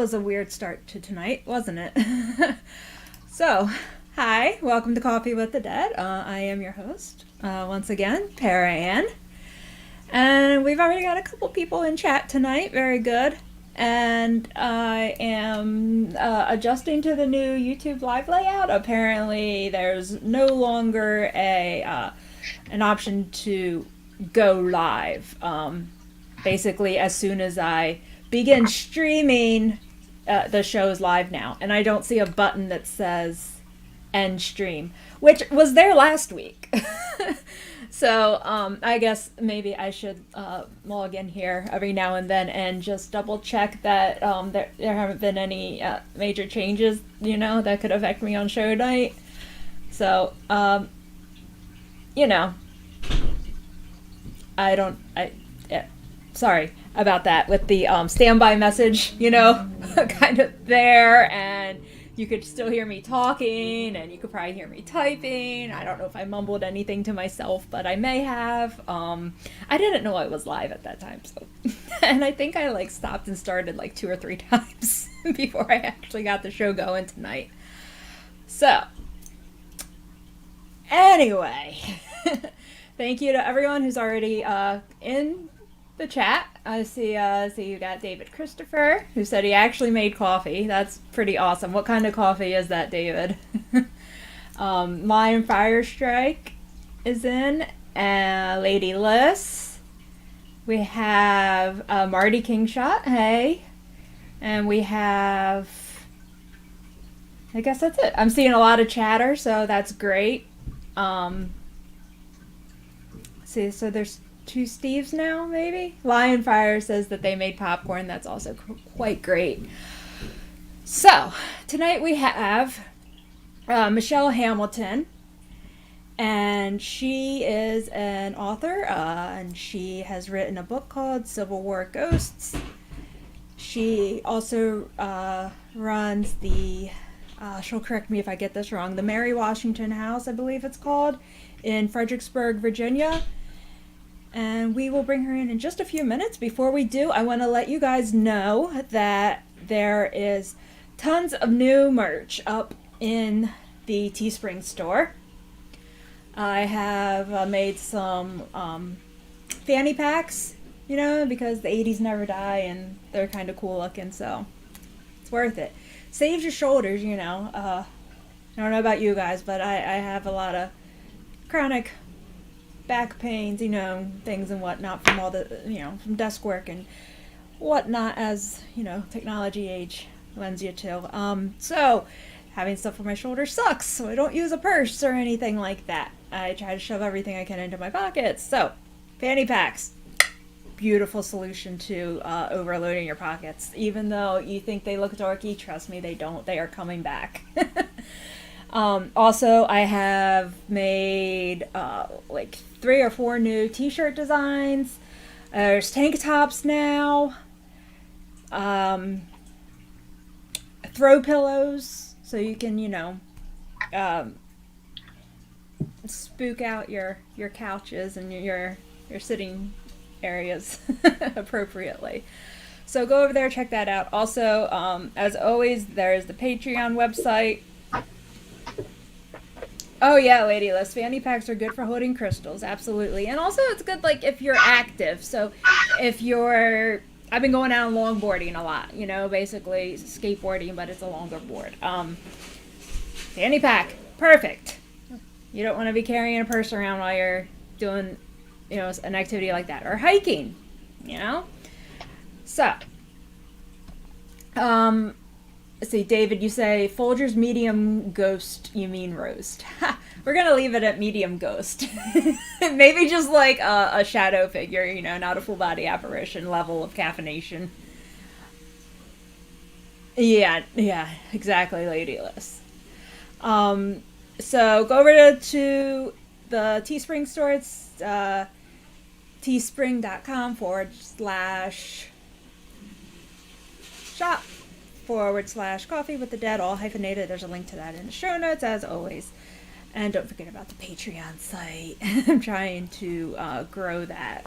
was a weird start to tonight, wasn't it? So, hi, welcome to Coffee with the Dead. I am your host, once again, 𝕬𝕬𝕤𝕚. And we've already got a couple people in chat tonight, very good. And I am adjusting to the new YouTube live layout. Apparently, there's no longer an option to go live. Basically, as soon as I begin streaming, the show's live now. And I don't see a button that says end stream, which was there last week. So I guess maybe I should log in here every now and then and just double check that there haven't been any major changes, that could affect me on show night. So, sorry about that with the standby message, kind of there, and you could still hear me talking, and you could probably hear me typing. I don't know if I mumbled anything to myself, but I may have. I didn't know I was live at that time, so. And I think I stopped and started 2 or 3 times before I actually got the show going tonight. So, anyway, thank you to everyone who's already in the chat. I see you got David Christopher, who said he actually made coffee. That's pretty awesome. What kind of coffee is that, David? Lion Fire Strike is in, Lady Liz. We have Marty Kingshot, hey. And we have, I guess that's it. I'm seeing a lot of chatter, so that's great. See, so there's 2 Steves now, maybe? Lion Fire says that they made popcorn. That's also quite great. So, tonight we have Michelle Hamilton, and she is an author, and she has written a book called Civil War Ghosts. She also runs the, she'll correct me if I get this wrong, the Mary Washington House, I believe it's called, in Fredericksburg, Virginia. And we will bring her in just a few minutes. Before we do, I want to let you guys know that there is tons of new merch up in the Teespring store. I have made some fanny packs, because the 80s never die and they're kind of cool looking, so it's worth it. Saves your shoulders, I don't know about you guys, but I have a lot of chronic back pains, things and whatnot from all the, from desk work and whatnot, as, technology age lends you to. So having stuff on my shoulders sucks, so I don't use a purse or anything like that. I try to shove everything I can into my pockets. So, fanny packs. Beautiful solution to overloading your pockets. Even though you think they look dorky, trust me, they don't. They are coming back. Also, I have made 3 or 4 new t-shirt designs. There's tank tops now. Throw pillows, so you can, spook out your couches and your sitting areas appropriately. So go over there, check that out. Also, as always, there's the Patreon website. Oh yeah, Lady Liz, fanny packs are good for holding crystals, absolutely. And also it's good if you're active. So if I've been going out longboarding a lot, basically skateboarding, but it's a longer board. Fanny pack, perfect. You don't want to be carrying a purse around while you're doing, an activity like that. Or hiking, So, let's see, David, you say Folger's medium ghost, you mean roast. We're going to leave it at medium ghost. Maybe just a shadow figure, not a full body apparition level of caffeination. Yeah, exactly, Lady Liz. So go over to the Teespring store. It's teespring.com/shop/coffee with the dead, all hyphenated. There's a link to that in the show notes, as always. And don't forget about the Patreon site. I'm trying to grow that.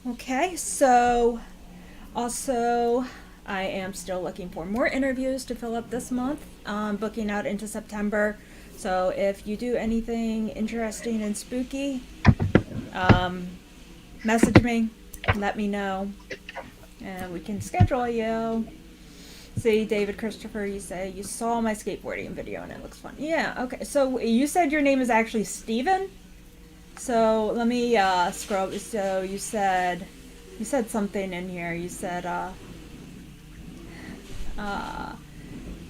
Okay, so also I am still looking for more interviews to fill up this month, booking out into September. So if you do anything interesting and spooky, message me, let me know, and we can schedule you. See, David Christopher, you say you saw my skateboarding video and it looks fun. Yeah, okay. So you said your name is actually Steven? So let me scroll. So you said something in here. You said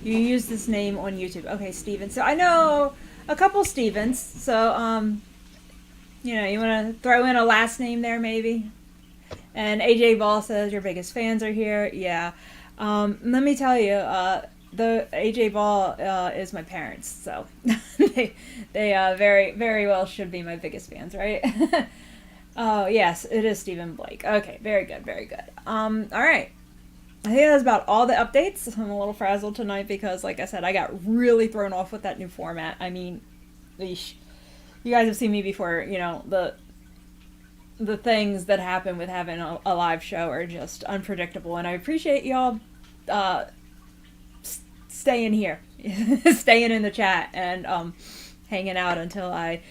you used this name on YouTube. Okay, Steven. So I know a couple Stevens. So you know, you want to throw in a last name there maybe? And AJ Ball says your biggest fans are here. Yeah. Let me tell you, the AJ Ball is my parents, so they very, very well should be my biggest fans, right? Oh, yes, it is Stephen Blake. Okay, very good, very good. All right. I think that's about all the updates. I'm a little frazzled tonight because, like I said, I got really thrown off with that new format. I mean, eesh. You guys have seen me before, you know, the things that happen with having a live show are just unpredictable, and I appreciate y'all staying here, staying in the chat, and hanging out until I,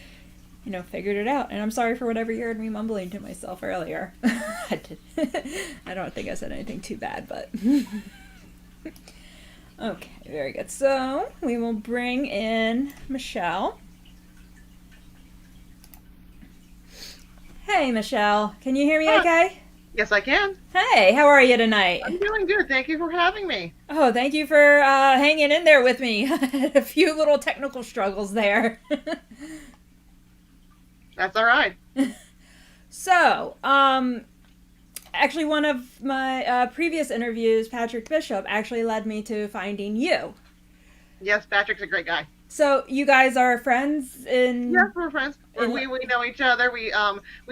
you know, figured it out. And I'm sorry for whatever you heard me mumbling to myself earlier. I don't think I said anything too bad, but okay, very good. So we will bring in Michelle. Hey, Michelle. Can you hear me okay? Yes, I can. Hey, how are you tonight? I'm doing good. Thank you for having me. Oh, thank you for hanging in there with me. I had a few little technical struggles there. That's all right. So, actually one of my previous interviews, Patrick Bishop, actually led me to finding you. Yes, Patrick's a great guy. So you guys are friends in... Yes, we're friends. We know each other. We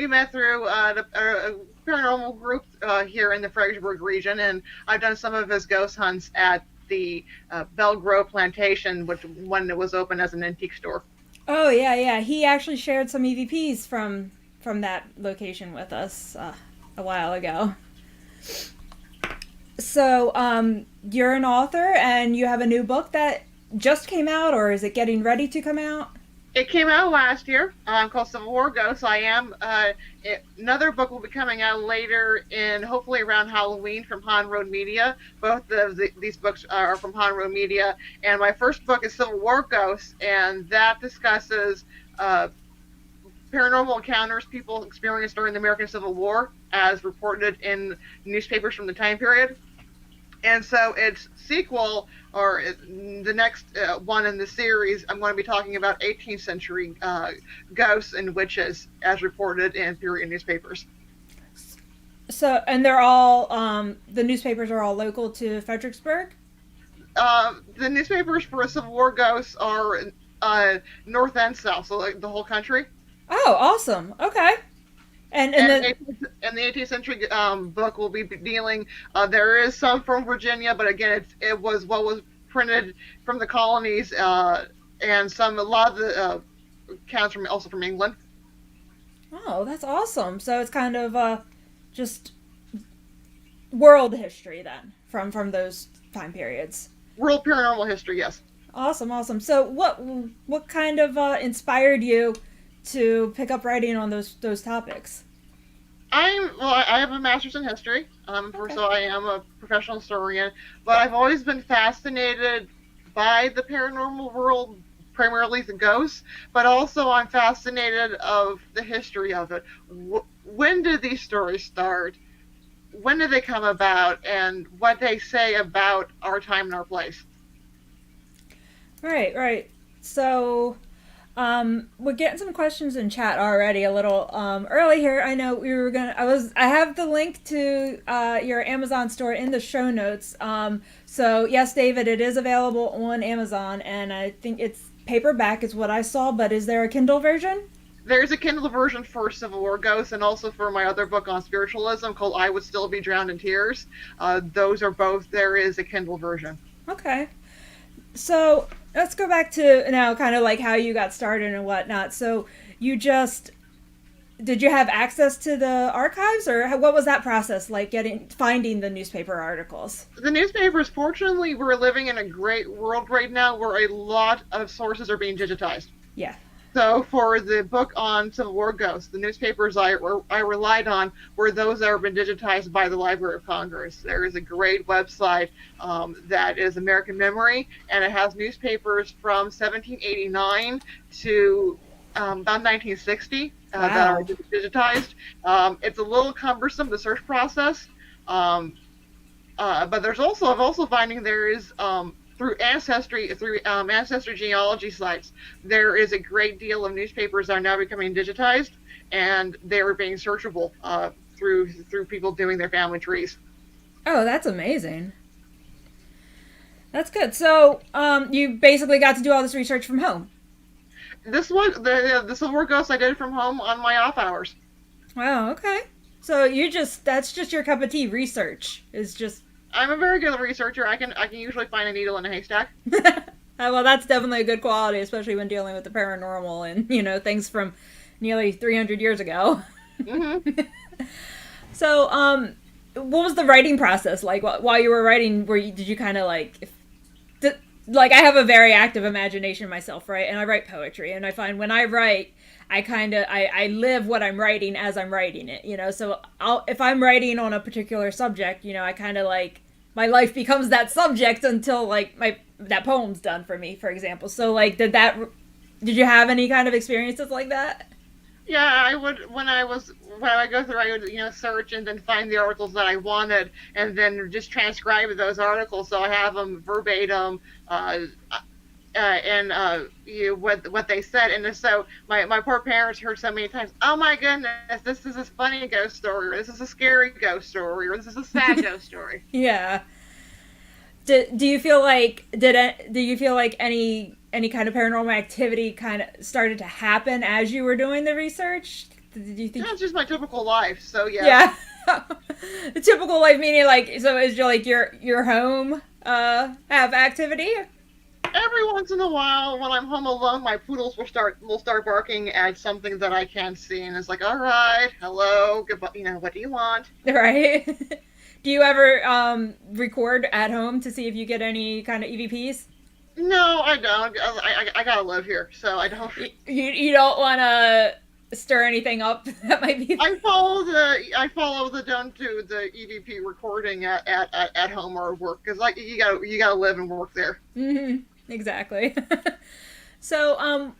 met through the paranormal group here in the Fredericksburg region, and I've done some of his ghost hunts at the Bell Grove Plantation, when it was open as an antique store. Oh, yeah, yeah. He actually shared some EVPs from that location with us a while ago. So, you're an author, and you have a new book that just came out, or is it getting ready to come out? It came out last year, called Civil War Ghosts. Another book will be coming out later, hopefully around Halloween, from Han Road Media. Both of these books are from Han Road Media, and my first book is Civil War Ghosts, and that discusses paranormal encounters people experienced during the American Civil War, as reported in newspapers from the time period. And so its sequel, or the next one in the series, I'm going to be talking about 18th century ghosts and witches as reported in period newspapers. So, and they're all, the newspapers are all local to Fredericksburg? The newspapers for Civil War Ghosts are north and south, so like the whole country. Oh, awesome. Okay. And the 18th century book will be dealing, there is some from Virginia, but again, it was what was printed from the colonies, and a lot of the accounts also from England. Oh, that's awesome. So it's kind of just world history then, from those time periods. World paranormal history, yes. Awesome, awesome. So what kind of inspired you to pick up writing on those topics? I have a master's in history, okay. So I am a professional historian, but I've always been fascinated by the paranormal world, primarily the ghosts, but also I'm fascinated of the history of it. When did these stories start? When did they come about? And what they say about our time and our place. Right. So, we're getting some questions in chat already a little early here. I know I have the link to your Amazon store in the show notes. So yes, David, it is available on Amazon, and I think it's paperback is what I saw, but is there a Kindle version? There's a Kindle version for Civil War Ghosts, and also for my other book on spiritualism called I Would Still Be Drowned in Tears. Those are both, there is a Kindle version. Okay. So let's go back to now kind of like how you got started and whatnot. So you just did you have access to the archives, or what was that process like, finding the newspaper articles? The newspapers, fortunately, we're living in a great world right now where a lot of sources are being digitized. Yeah. So for the book on Civil War ghosts, the newspapers I relied on were those that have been digitized by the Library of Congress. There is a great website that is American Memory, and it has newspapers from 1789 to about 1960 Wow. that are digitized. It's a little cumbersome, the search process, but I'm also finding there is through ancestry genealogy sites, there is a great deal of newspapers that are now becoming digitized, and they are being searchable through people doing their family trees. Oh, that's amazing. That's good. So, you basically got to do all this research from home. This was the Civil War ghosts I did from home on my off hours. Wow. Okay. So that's just your cup of tea. Research is just. I'm a very good researcher. I can usually find a needle in a haystack. Well, that's definitely a good quality, especially when dealing with the paranormal and things from nearly 300 years ago. Mm-hmm. So, what was the writing process like while you were writing? Did you kind of like I have a very active imagination myself, right? And I write poetry, and I find when I write, I live what I'm writing as I'm writing it, so if I'm writing on a particular subject, I kind of my life becomes that subject until that poem's done for me, for example. So did you have any kind of experiences like that? Yeah, I would when I go through, I would search and then find the articles that I wanted, and then just transcribe those articles so I have them verbatim, and what they said. And so my poor parents heard so many times, oh my goodness, this is a funny ghost story, or this is a scary ghost story, or this is a sad ghost story. Yeah. Do you feel like any kind of paranormal activity kind of started to happen as you were doing the research? Did you think? That's just my typical life. So yeah. Yeah. The typical life meaning so is your home have activity? Every once in a while, when I'm home alone, my poodles will start barking at something that I can't see, and it's like, all right, hello, goodbye, what do you want? Right. Do you ever record at home to see if you get any kind of EVPs? No, I don't. I gotta live here, so I don't. You don't want to stir anything up that might be. I follow the don't do the EVP recording at home or work, because you gotta live and work there. Mm-hmm. Exactly. So,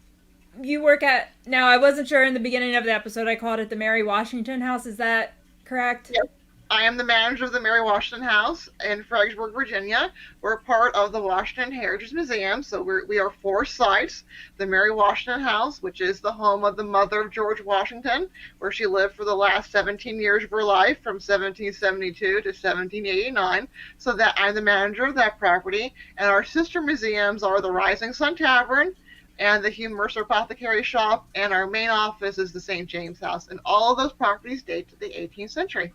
you work at, now I wasn't sure in the beginning of the episode, I called it the Mary Washington House. Is that correct? Yep. I am the manager of the Mary Washington House in Fredericksburg, Virginia. We're part of the Washington Heritage Museum, so we are 4 sites. The Mary Washington House, which is the home of the mother of George Washington, where she lived for the last 17 years of her life, from 1772 to 1789. So that I'm the manager of that property. And our sister museums are the Rising Sun Tavern and the 𝕬𝕦𝕡𝕡𝕠𝕠𝕜 Mercer Apothecary Shop, and our main office is the St. James House. And all of those properties date to the 18th century.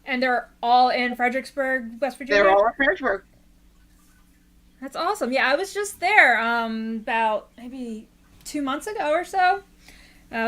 And they're all in Fredericksburg, West Virginia? They're all in Fredericksburg. That's awesome. Yeah, I was just there about maybe 2 months ago or so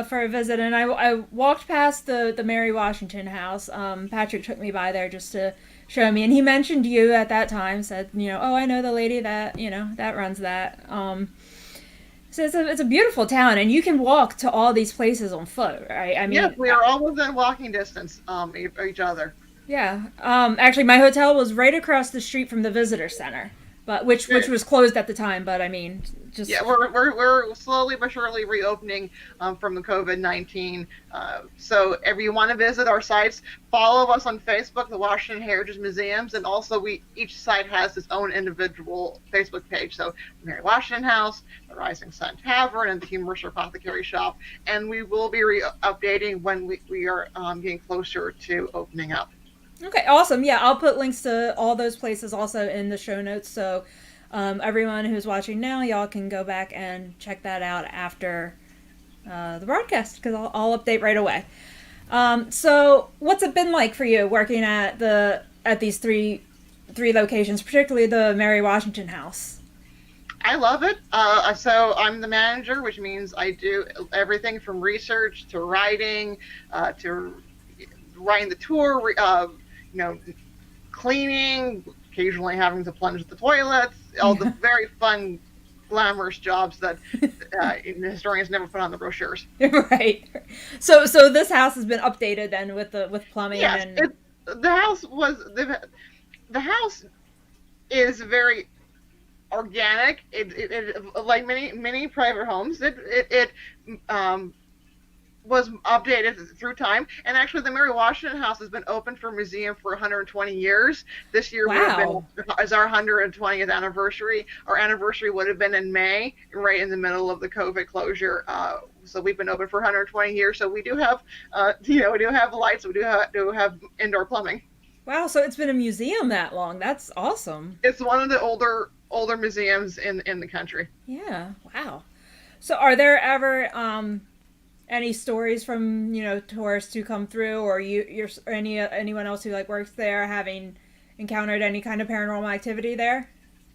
for a visit, and I walked past the Mary Washington House. Patrick took me by there just to show me, and he mentioned you at that time, said, oh, I know the lady that, that runs that. So it's a beautiful town, and you can walk to all these places on foot, right? I mean, yes, we are all within walking distance of each other. Yeah. Actually, my hotel was right across the street from the visitor center, but which was closed at the time. But I mean, just yeah, we're slowly but surely reopening from the COVID-19. So if you want to visit our sites, follow us on Facebook, the Washington Heritage Museums, and also each site has its own individual Facebook page. So Mary Washington House, the Rising Sun Tavern, and the 𝕬𝕦𝕡𝕡𝕠𝕜 Mercer Apothecary Shop. And we will be updating when we are getting closer to opening up. Okay, awesome. Yeah, I'll put links to all those places also in the show notes. So everyone who's watching now, y'all can go back and check that out after the broadcast, because I'll update right away. So what's it been like for you working at these three locations, particularly the Mary Washington House? I love it. So I'm the manager, which means I do everything from research to writing, to writing the tour, you know, cleaning, occasionally having to plunge the toilets, all the Yeah. very fun, glamorous jobs that historians never put on the brochures. Right. So this house has been updated then with plumbing Yes, and the house was the house is very organic. Like many private homes, it was updated through time. And actually, the Mary Washington House has been open for museum for 120 years. This year would have been wow. as our 120th anniversary. Our anniversary would have been in May, right in the middle of the COVID closure. So we've been open for 120 years. So we do have, we do have lights. We do have indoor plumbing. Wow, so it's been a museum that long. That's awesome. It's one of the older museums in the country. Yeah. Wow. So are there ever any stories from, tourists who come through or or anyone else who like works there having encountered any kind of paranormal activity there?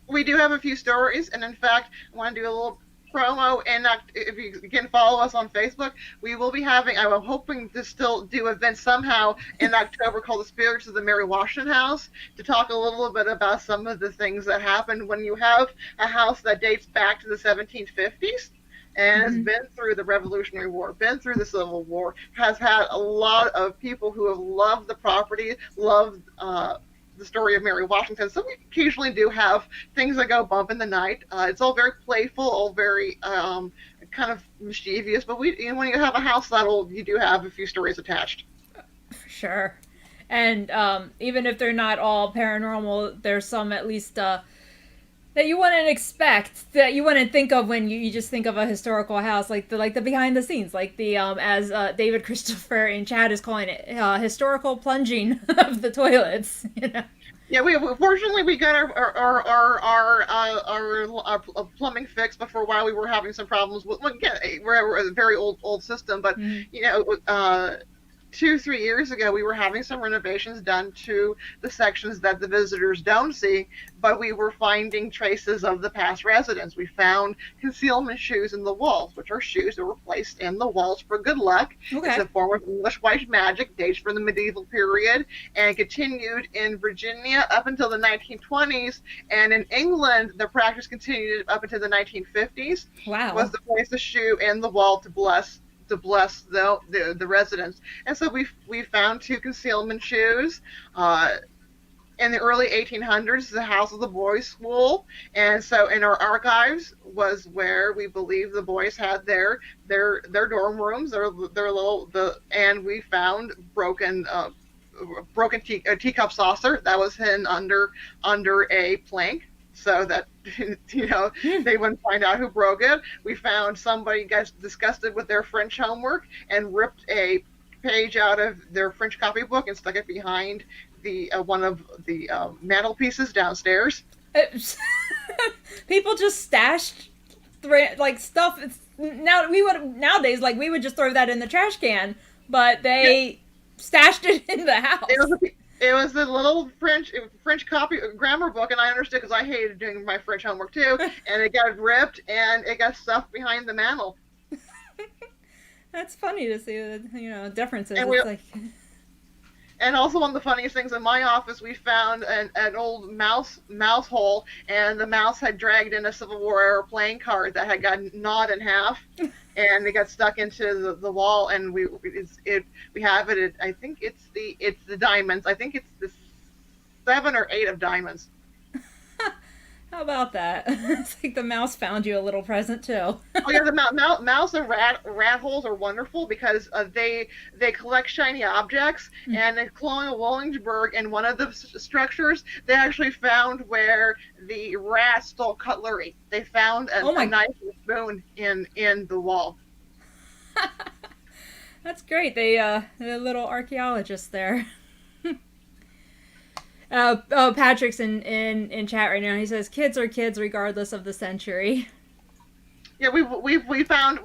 We do have a few stories, and in fact, I want to do a little promo. And if you can follow us on Facebook, we will be having. I'm hoping to still do events somehow in October called the Spirits of the Mary Washington House to talk a little bit about some of the things that happened when you have a house that dates back to the 1750s and has Mm-hmm. been through the Revolutionary War, been through the Civil War, has had a lot of people who have loved the property, loved the story of Mary Washington. So we occasionally do have things that go bump in the night. It's all very playful, all very kind of mischievous. But when you have a house that old, you do have a few stories attached. For sure. And even if they're not all paranormal, there's some at least that you wouldn't expect, that you wouldn't think of when you just think of a historical house, like the behind the scenes, like the as David Christopher in chat is calling it, historical plunging of the toilets. Yeah, fortunately we got our plumbing fixed, but for a while we were having some problems with. Well, again, we're a very old system, but Mhm. 2 3 years ago we were having some renovations done to the sections that the visitors don't see, but we were finding traces of the past residents. We found concealment shoes in the walls, which are shoes that were placed in the walls for good luck. It's Okay. a form of English white magic, dates from the medieval period, and continued in Virginia up until the 1920s. And in England, the practice continued up until the 1950s. Was Wow. to place a shoe in the wall to bless the residents. And so we found two concealment shoes. In the early 1800s, the house of the boys' school, and so in our archives was where we believe the boys had their dorm rooms, and we found broken teacup saucer that was hidden under a plank, so that Hmm. they wouldn't find out who broke it. We found somebody got disgusted with their French homework and ripped a page out of their French copybook and stuck it behind the one of the mantelpieces downstairs. It's- People just stashed like stuff. Now we would nowadays like we would just throw that in the trash can, but Yeah, they stashed it in the it house. was it was the little French copy grammar book, and I understood because I hated doing my French homework too. And it got ripped and it got stuffed behind the mantel. That's funny to see the differences. And we It's like And also, one of the funniest things in my office, we found an old mouse hole, and the mouse had dragged in a Civil War era playing card that had got gnawed in half, and it got stuck into the wall. And we have it. I think it's the diamonds. I think it's the 7 or 8 of diamonds. how about that? It's like the mouse found you a little present too. Oh yeah, the mouse and rat holes are wonderful because they collect shiny objects. And in Colonial Williamsburg, in one of the structures, they actually found where the rat stole cutlery. They found Oh a my, knife and spoon in the wall. that's great. They're little archaeologists there. Patrick's in chat right now. He says kids are kids regardless of the century. Yeah, we found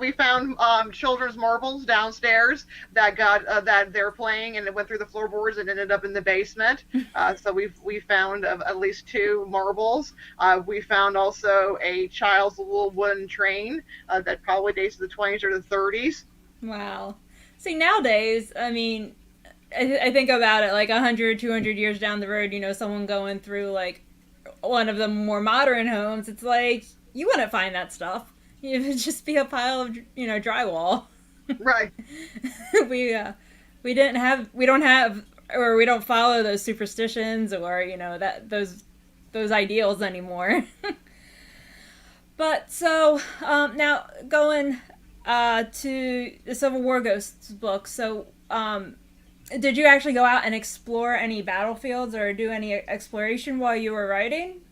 children's marbles downstairs that got that they were playing, and it went through the floorboards and ended up in the basement. So we found at least two marbles. We found also a child's little wooden train that probably dates to the 20s or the 30s. Wow. See, nowadays, I mean, I think about it like 100, 200 years down the road, someone going through like one of the more modern homes, it's like, you wouldn't find that stuff. It would just be a pile of, drywall. Right. we, we don't have, or we don't follow those superstitions or, those ideals anymore. But so, now going to the Civil War Ghosts book. So, did you actually go out and explore any battlefields or do any exploration while you were writing?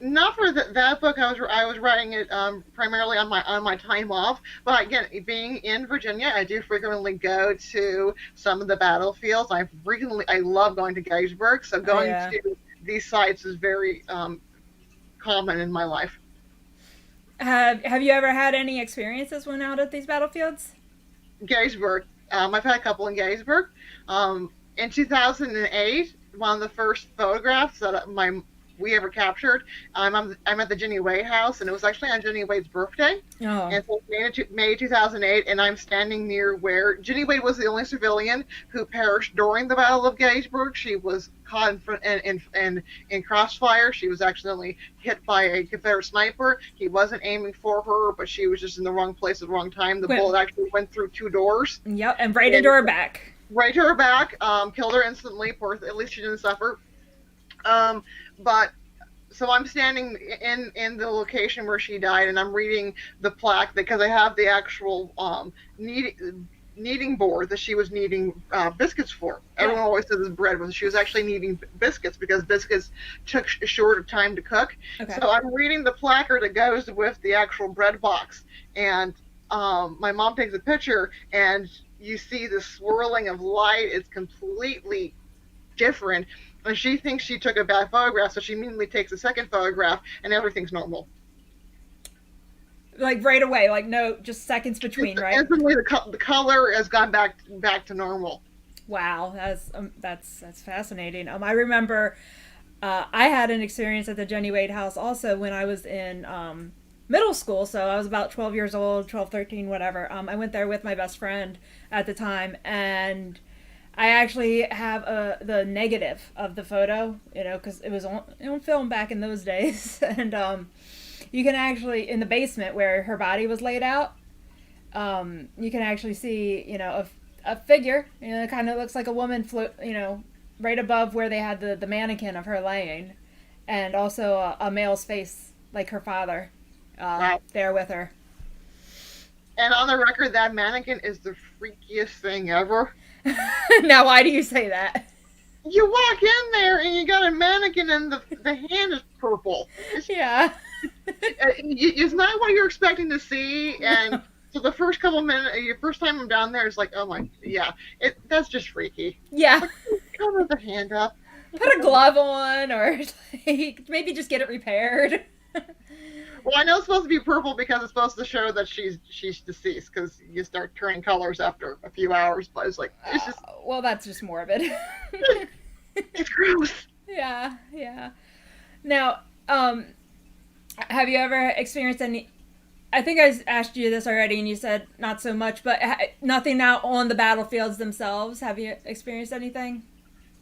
Not for that book. I was writing it primarily on my time off. But again, being in Virginia, I do frequently go to some of the battlefields. I love going to Gettysburg, so going to these sites is very common in my life. Have you ever had any experiences when out at these battlefields? Gettysburg. I've had a couple in Gettysburg. In 2008, one of the first photographs that we ever captured, I'm at the Jenny Wade house, and it was actually on Jenny Wade's birthday. Oh. And so May 2008, and I'm standing near where Jenny Wade was the only civilian who perished during the Battle of Gettysburg. She was caught in crossfire. She was accidentally hit by a Confederate sniper. He wasn't aiming for her, but she was just in the wrong place at the wrong time. The bullet actually went through two doors. Yep, and right into her back. Right to her back. Killed her instantly. At least she didn't suffer. But so I'm standing in the location where she died, and I'm reading the plaque because I have the actual kneading board that she was kneading biscuits for. Everyone always says it's bread, but she was actually kneading biscuits because biscuits took a shorter time to cook. Okay. So I'm reading the placard that goes with the actual bread box, and my mom takes a picture, and you see the swirling of light. It's completely different. And she thinks she took a bad photograph, so she immediately takes a second photograph, and everything's normal. Like right away, like no, just seconds between, right? Instantly, the color has gone back to normal. Wow, that's fascinating. I remember I had an experience at the Jenny Wade house also when I was in middle school, so I was about 12 years old, 12, 13, whatever. I went there with my best friend at the time, and I actually have the negative of the photo, because it was on film back in those days. And you can actually, in the basement where her body was laid out, you can actually see, a figure, it kind of looks like a woman float, right above where they had the mannequin of her laying. And also a male's face, like her father, there with her. And on the record, that mannequin is the freakiest thing ever. Now, why do you say that? You walk in there and you got a mannequin and the hand is purple. Yeah. It's not what you're expecting to see. And so the first couple minutes, your first time I'm down there, it's like, oh my, yeah, that's just freaky. Yeah. Like, cover the hand up. Put a glove on, or like, maybe just get it repaired. Well, I know it's supposed to be purple because it's supposed to show that she's deceased, because you start turning colors after a few hours. But it's like, it's just well, that's just morbid. It's gross. Yeah. Now, have you ever experienced any? I think I asked you this already, and you said not so much. But nothing out on the battlefields themselves. Have you experienced anything?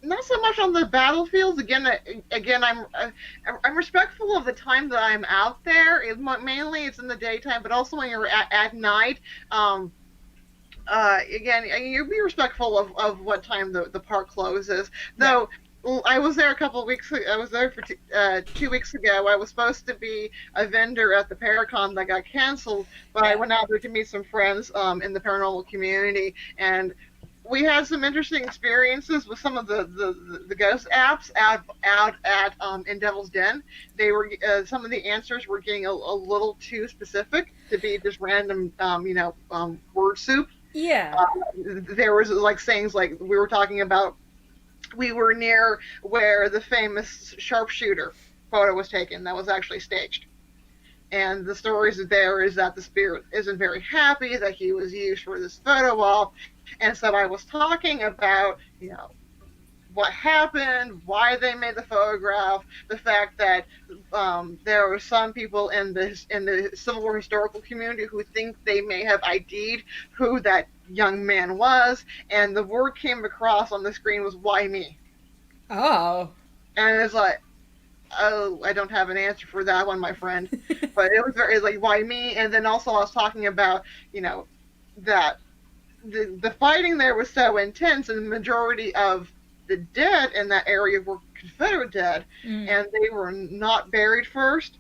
Not so much on the battlefields. Again, I'm respectful of the time that I'm out there. Mainly, it's in the daytime, but also when you're at night. Again, you be respectful of what time the park closes. Though I was there a couple of weeks ago. I was there for 2 weeks ago. I was supposed to be a vendor at the Paracon that got canceled, but I went out there to meet some friends in the paranormal community, and we had some interesting experiences with some of the ghost apps out at in Devil's Den. They were some of the answers were getting a little too specific to be just random, word soup. Yeah. There was like sayings like we were talking about. We were near where the famous sharpshooter photo was taken. That was actually staged. And the stories there is that the spirit isn't very happy that he was used for this photo op. And so I was talking about, what happened, why they made the photograph, the fact that there were some people in the Civil War historical community who think they may have ID'd who that young man was, and the word came across on the screen was "Why me?" Oh. And it's like, oh, I don't have an answer for that one, my friend. But it was very like, why me? And then also I was talking about, that the fighting there was so intense, and the majority of the dead in that area were Confederate dead, and they were not buried first.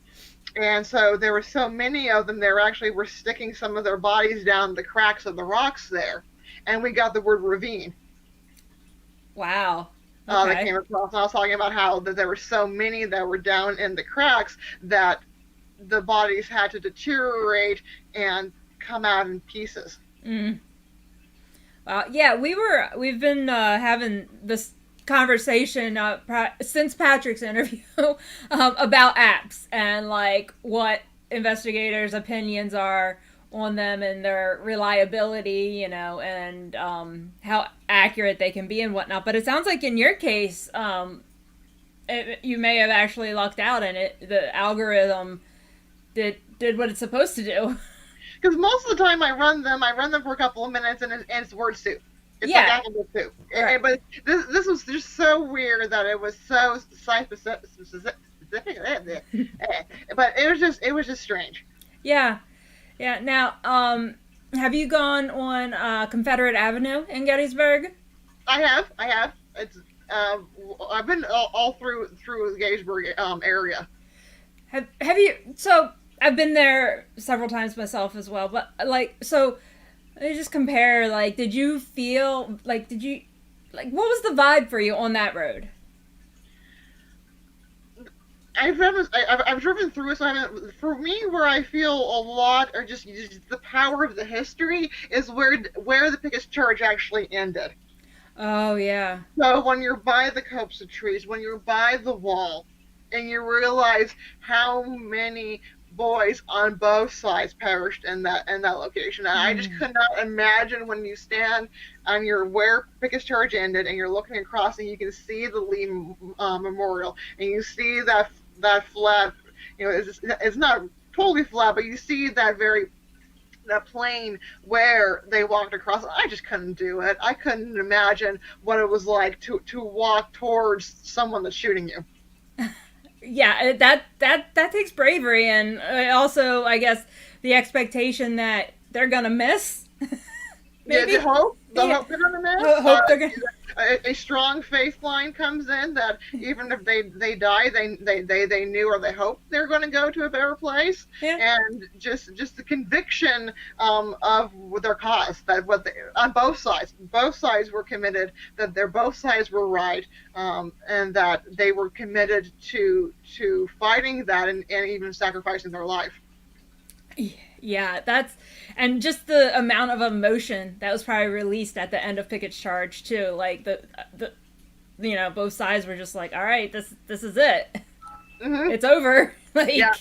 And so there were so many of them, they actually were sticking some of their bodies down the cracks of the rocks there. And we got the word ravine. Wow. That came across. And I was talking about how that there were so many that were down in the cracks that the bodies had to deteriorate and come out in pieces. Yeah, we've been having this conversation since Patrick's interview about apps and like what investigators' opinions are on them and their reliability, and how accurate they can be and whatnot. But it sounds like in your case, you may have actually lucked out, and the algorithm did what it's supposed to do. Because most of the time I run them for a couple of minutes, and it's word soup. It's Yeah. like alphabet soup. Right. But this was just so weird that it was so site-specific. But it was just strange. Yeah. Yeah. Now, have you gone on Confederate Avenue in Gettysburg? I have. It's I've been all through the Gettysburg area. Have you? So I've been there several times myself as well. But so let me just compare. Did you feel what was the vibe for you on that road? I've driven through it, so I haven't. For me, where I feel a lot, or just the power of the history, is where the Pickett Charge actually ended. Oh yeah. So when you're by the copse of trees, when you're by the wall, and you realize how many boys on both sides perished in that location, and I just could not imagine when you stand on where Pickett's Charge ended, and you're looking across, and you can see the Lee Memorial, and you see that flat, it's not totally flat, but you see that plane where they walked across. I just couldn't do it. I couldn't imagine what it was like to walk towards someone that's shooting you. Yeah, that takes bravery, and also I guess the expectation that they're gonna miss. Maybe. Yeah, the hope they're gonna miss. Hope they're gonna. A strong faith line comes in that even if they die, they knew or they hoped they're going to go to a better place, and just the conviction of their cause, that on both sides were committed, that both sides were right, and that they were committed to fighting that and even sacrificing their life. Yeah, and just the amount of emotion that was probably released at the end of Pickett's Charge too. Like the both sides were just like, all right, this is it. Mm-hmm. It's over. Yeah.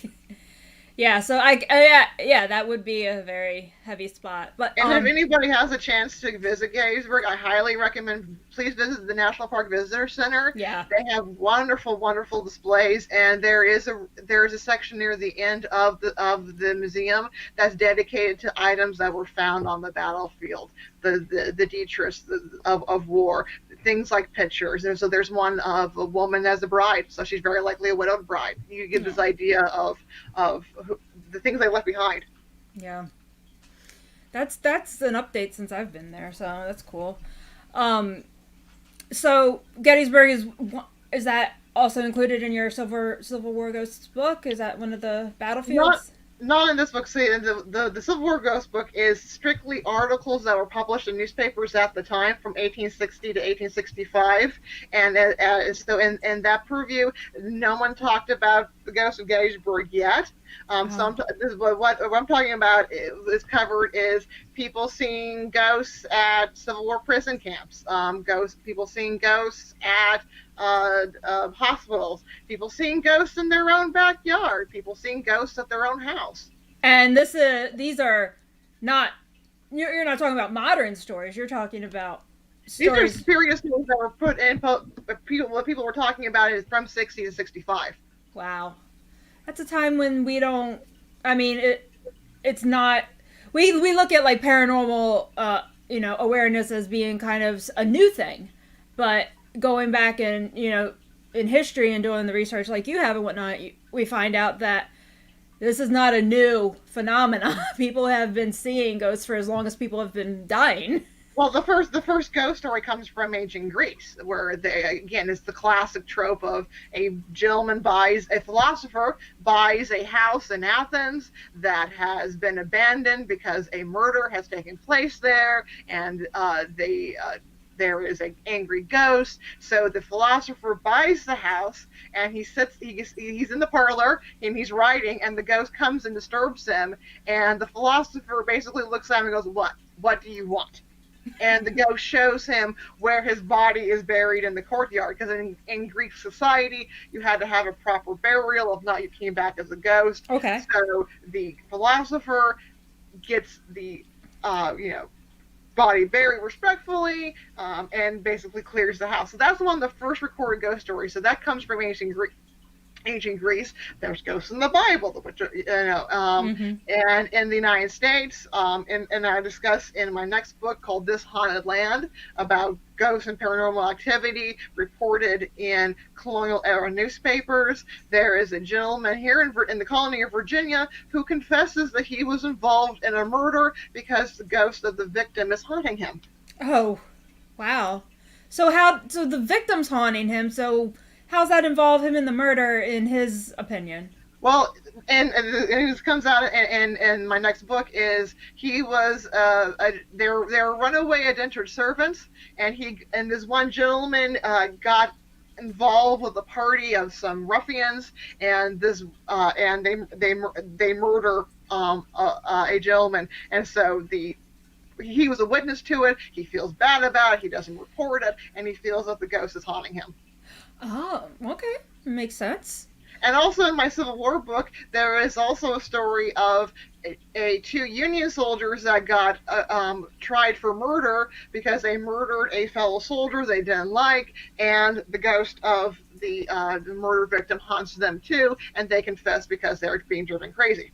Yeah, so that would be a very heavy spot. But and if anybody has a chance to visit Gettysburg, I highly recommend. Please visit the National Park Visitor Center. Yeah, they have wonderful displays, and there is a section near the end of the museum that's dedicated to items that were found on the battlefield, the detritus of war, things like pictures. And so there's one of a woman as a bride, so she's very likely a widowed bride. You get this idea of the things they left behind. Yeah, that's an update since I've been there, so that's cool. So Gettysburg is that also included in your Civil War Ghosts book? Is that one of the battlefields? Not in this book. See, the Civil War Ghost book is strictly articles that were published in newspapers at the time from 1860 to 1865, and so in that purview, no one talked about the Ghost of Gettysburg yet. What I'm talking about is covered is people seeing ghosts at Civil War prison camps, people seeing ghosts at hospitals, people seeing ghosts in their own backyard, people seeing ghosts at their own house. And these are not, you're not talking about modern stories. You're talking about These are stories. serious things that were put in. What people were talking about is from 60 to 65. Wow, that's a time when we don't. I mean, it's not. We look at like paranormal, awareness as being kind of a new thing, but going back and in history and doing the research like you have and whatnot, we find out that this is not a new phenomenon. People have been seeing ghosts for as long as people have been dying. Well, the first ghost story comes from ancient Greece, where it's the classic trope of a philosopher buys a house in Athens that has been abandoned because a murder has taken place there, and there is an angry ghost. So the philosopher buys the house, and he's in the parlor, and he's writing, and the ghost comes and disturbs him, and the philosopher basically looks at him and goes, What do you want? And the ghost shows him where his body is buried in the courtyard, because in Greek society you had to have a proper burial, if not you came back as a ghost. Okay. So the philosopher gets the body buried respectfully, and basically clears the house. So that's one of the first recorded ghost stories. So that comes from ancient Greece. There's ghosts in the Bible, which and in the United States, and I discuss in my next book called This Haunted Land about ghosts and paranormal activity reported in colonial era newspapers. There is a gentleman here in the colony of Virginia who confesses that he was involved in a murder because the ghost of the victim is haunting him. Oh, wow. So the victim's haunting him, so how's that involve him in the murder, in his opinion? Well, and this comes out in my next book is he was they were runaway indentured servants, and this one gentleman got involved with a party of some ruffians, and they murder a gentleman, and so he was a witness to it. He feels bad about it. He doesn't report it, and he feels that the ghost is haunting him. Oh, okay. Makes sense. And also in my Civil War book, there is also a story of two Union soldiers that got tried for murder because they murdered a fellow soldier they didn't like, and the ghost of the murder victim haunts them too, and they confess because they're being driven crazy.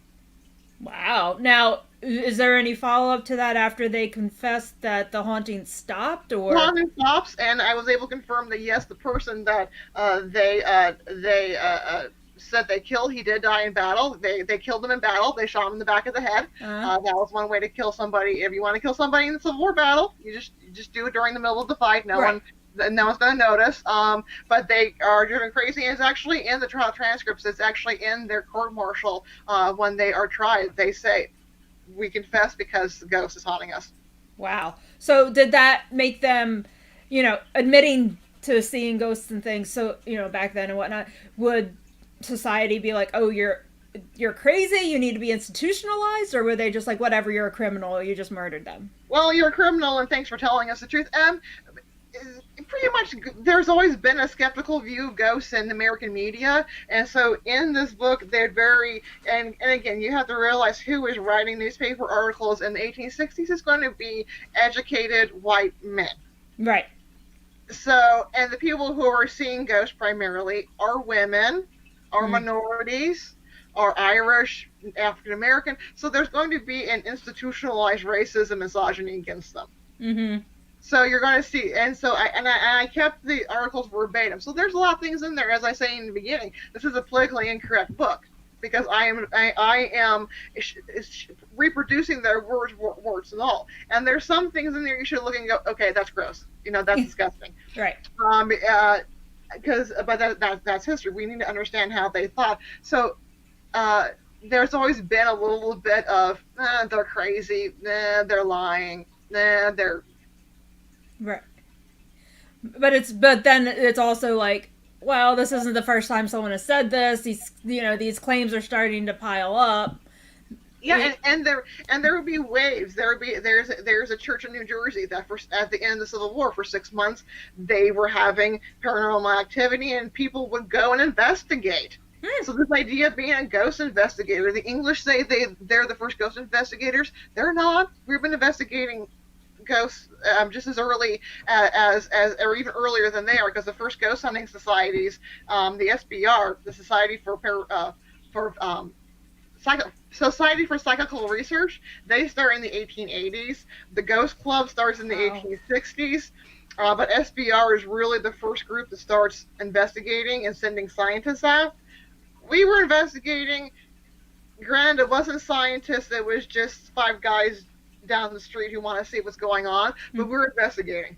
Wow. Now, is there any follow-up to that after they confessed that the haunting stopped, or? The haunting stops, and I was able to confirm that yes, the person that they said they killed, he did die in battle. They killed him in battle. They shot him in the back of the head. That was one way to kill somebody. If you want to kill somebody in the Civil War battle, you just do it during the middle of the fight. No one's going to notice. But they are driven crazy, and it's actually in the trial transcripts. It's actually in their court-martial when they are tried. They say, we confess because the ghost is haunting us. Wow. So did that make them, admitting to seeing ghosts and things, so, back then and whatnot, would society be like, oh, you're crazy, you need to be institutionalized, or were they just like, whatever, you're a criminal, you just murdered them? Well, you're a criminal, and thanks for telling us the truth. Pretty much, there's always been a skeptical view of ghosts in American media, and so in this book, they're very, and again, you have to realize who is writing newspaper articles in the 1860s is going to be educated white men. Right. So, and the people who are seeing ghosts primarily are women, are minorities, are Irish, African American, so there's going to be an institutionalized racism and misogyny against them. Mm-hmm. So you're going to see, and so I kept the articles verbatim. So there's a lot of things in there, as I say in the beginning. This is a politically incorrect book because I am reproducing their words and all. And there's some things in there you should look and go, okay, that's gross. That's disgusting. Right. But that's history. We need to understand how they thought. So there's always been a little bit of they're crazy, they're lying, they're right. But then it's also like, well, this isn't the first time someone has said this. These claims are starting to pile up. Yeah, and there would be waves. There's a church in New Jersey that for at the end of the Civil War for 6 months they were having paranormal activity and people would go and investigate. So this idea of being a ghost investigator, the English say they're the first ghost investigators. They're not. We've been investigating ghosts just as early as or even earlier than they are, because the first ghost hunting societies, the SBR, the Society for Society for Psychical Research, they start in the 1880s. The Ghost Club starts in the 1860s. But SBR is really the first group that starts investigating and sending scientists out. We were investigating. Granted, it wasn't scientists. It was just five guys down the street who want to see what's going on. But we were investigating.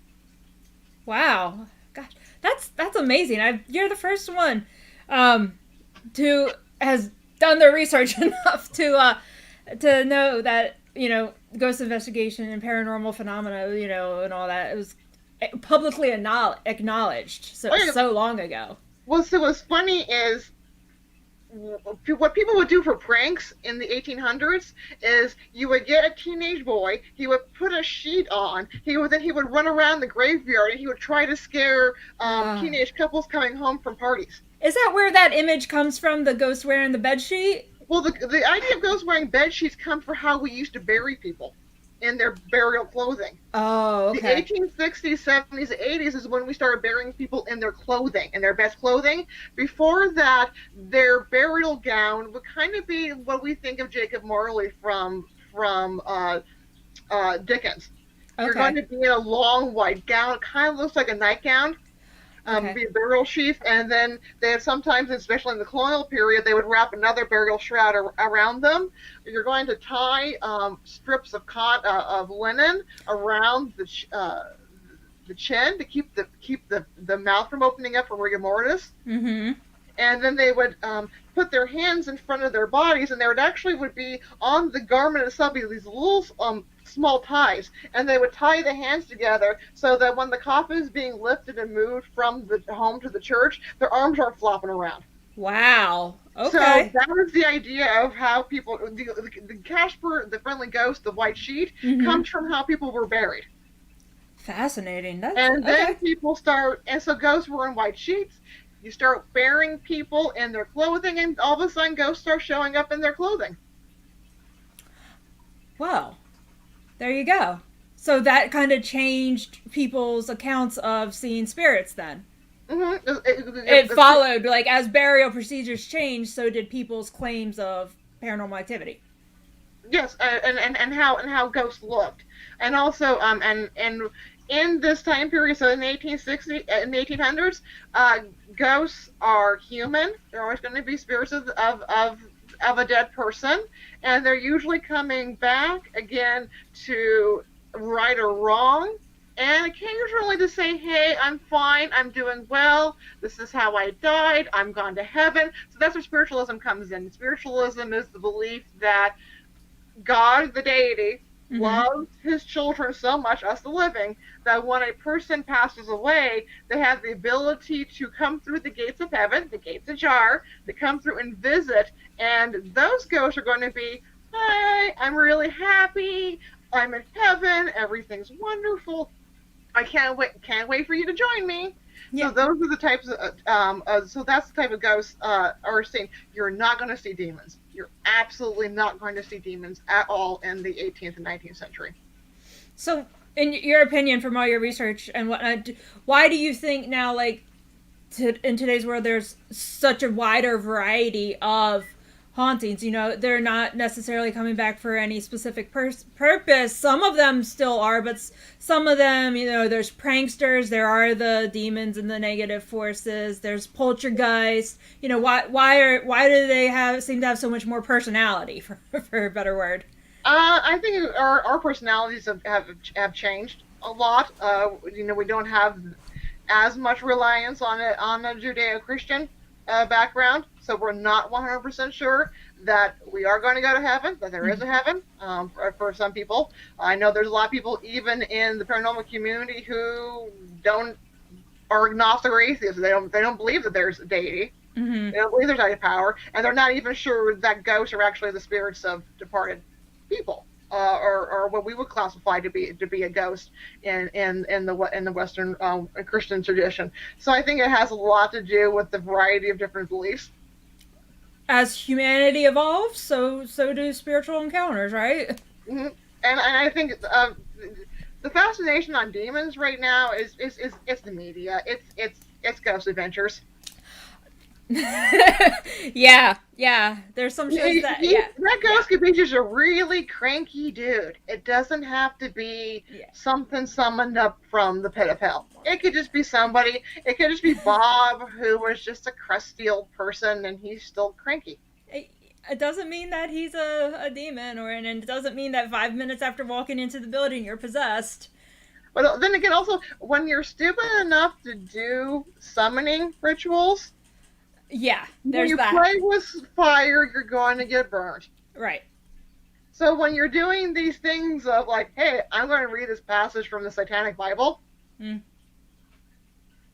Wow, gosh, that's amazing. You're the first one who has done their research enough to know that ghost investigation and paranormal phenomena, and all that, it was publicly acknowledged so long ago. Well, so what's funny is what people would do for pranks in the 1800s is you would get a teenage boy, he would put a sheet on, he would run around the graveyard and he would try to scare teenage couples coming home from parties. Is that where that image comes from, the ghost wearing the bed sheet? Well, the idea of ghosts wearing bed sheets comes from how we used to bury people in their burial clothing. Oh, okay. The 1860s, 70s, 80s is when we started burying people in their clothing, in their best clothing. Before that, their burial gown would kind of be what we think of Jacob Marley from Dickens. Okay. You're going to be in a long white gown. It kind of looks like a nightgown. Be a burial sheath, and then they have sometimes, especially in the colonial period, they would wrap another burial shroud around them. You're going to tie strips of linen around the chin to keep the mouth from opening up for rigor mortis. Mm-hmm. And then they would put their hands in front of their bodies, and there would be on the garment itself be these little small ties, and they would tie the hands together so that when the coffin is being lifted and moved from the home to the church, their arms aren't flopping around. Wow. Okay. So that was the idea of how people, the Casper, the friendly ghost, the white sheet, comes from how people were buried. Fascinating. And then people start, and so ghosts were in white sheets. You start burying people in their clothing, and all of a sudden ghosts start showing up in their clothing. Wow. There you go. So that kind of changed people's accounts of seeing spirits then. Mm-hmm. It followed, like, as burial procedures changed, so did people's claims of paranormal activity. Yes, and how ghosts looked. And also, and in this time period, so in the 1800s, ghosts are human. They're always going to be spirits of a dead person, and they're usually coming back again to right or wrong, and occasionally to say, hey, I'm fine, I'm doing well, this is how I died, I'm gone to heaven. So that's where spiritualism comes in. Spiritualism is the belief that God, the deity, loves his children so much, us the living, that when a person passes away, they have the ability to come through the gates of heaven, the gates ajar, to come through and visit, and those ghosts are going to be, hi, I'm really happy, I'm in heaven, everything's wonderful, I can't wait for you to join me. Yeah. So those are the types of, so that's the type of ghosts are seen. You're not going to see demons. You're absolutely not going to see demons at all in the 18th and 19th century. So, in your opinion, from all your research and whatnot, why do you think now, like, in today's world, there's such a wider variety of hauntings? They're not necessarily coming back for any specific purpose. Some of them still are, but some of them, there's pranksters, there are the demons and the negative forces, there's poltergeists. Why do they seem to have so much more personality, for a better word? I think our personalities have changed a lot. We don't have as much reliance on a Judeo-Christian background, so we're not 100% sure that we are going to go to heaven, that there is a heaven for some people. I know there's a lot of people, even in the paranormal community, who are agnostic or atheists. They don't believe that there's a deity. Mm-hmm. They don't believe there's any power, and they're not even sure that ghosts are actually the spirits of departed people, or what we would classify to be a ghost in the Western Christian tradition. So I think it has a lot to do with the variety of different beliefs. As humanity evolves, so do spiritual encounters, right? Mm-hmm. And I think the fascination on demons right now is the media. It's ghost adventures. Yeah, yeah. There's some shows that, yeah, That yeah, ghost could be just a really cranky dude. It doesn't have to be yeah. something summoned up from the pit of hell. It could just be somebody. It could just be Bob, who was just a crusty old person, and he's still cranky. It doesn't mean that he's a demon, and it doesn't mean that 5 minutes after walking into the building you're possessed. But then again, also, when you're stupid enough to do summoning rituals, Yeah, when there's you that. play with fire, you're going to get burned. Right. So when you're doing these things of like, hey, I'm going to read this passage from the Satanic Bible, Mm.